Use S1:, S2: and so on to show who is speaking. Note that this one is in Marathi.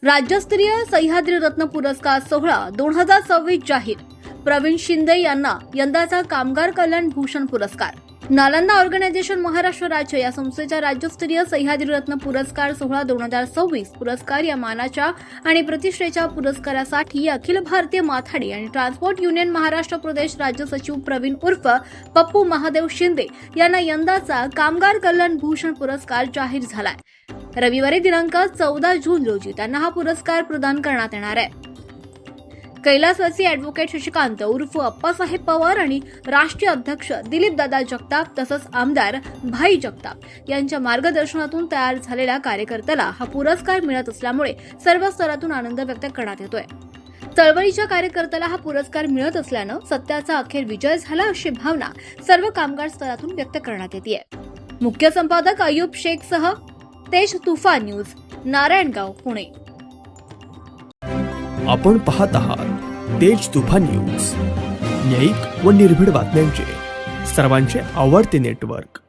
S1: राज्यस्तरीय सह्याद्री रत्न पुरस्कार सोहळा 2026 जाहीर. प्रवीण शिंदे यांना यंदाचा कामगार कल्याण भूषण पुरस्कार. नालंदा ऑर्गनायझेशन महाराष्ट्र राज्य या संस्थेच्या राज्यस्तरीय सह्याद्री रत्न पुरस्कार सोहळा 2026 पुरस्कार या मानाच्या आणि प्रतिष्ठेच्या पुरस्कारासाठी अखिल भारतीय माथाडी आणि ट्रान्सपोर्ट युनियन महाराष्ट्र प्रदेश राज्य सचिव प्रवीण उर्फ पप्पू महादेव शिंदे यांना यंदाचा कामगार कल्याण भूषण पुरस्कार जाहीर झालाय. रविवारी दिनांक 14 जून रोजी त्यांना हा पुरस्कार प्रदान करण्यात येणार आहे. कैलासवासी ॲडव्होकेट शशिकांत उर्फ अप्पासाहेब पवार आणि राष्ट्रीय अध्यक्ष दिलीपदादा जगताप तसंच आमदार भाई जगताप यांच्या मार्गदर्शनातून तयार झालेल्या कार्यकर्त्याला हा पुरस्कार मिळत असल्यामुळे सर्व स्तरातून आनंद व्यक्त करण्यात येतोय. चळवळीच्या कार्यकर्त्याला हा पुरस्कार मिळत असल्यानं सत्याचा अखेर विजय झाला अशी भावना सर्व कामगार स्तरातून व्यक्त करण्यात येते. मुख्य संपादक अयूब शेखसह तेज तुफान न्यूज, नारायणगाव, पुणे.
S2: आपण पाहत आहात तेज तुफान न्यूज, न्यायिक व निर्भीड बातम्यांचे सर्वांचे आवडते नेटवर्क.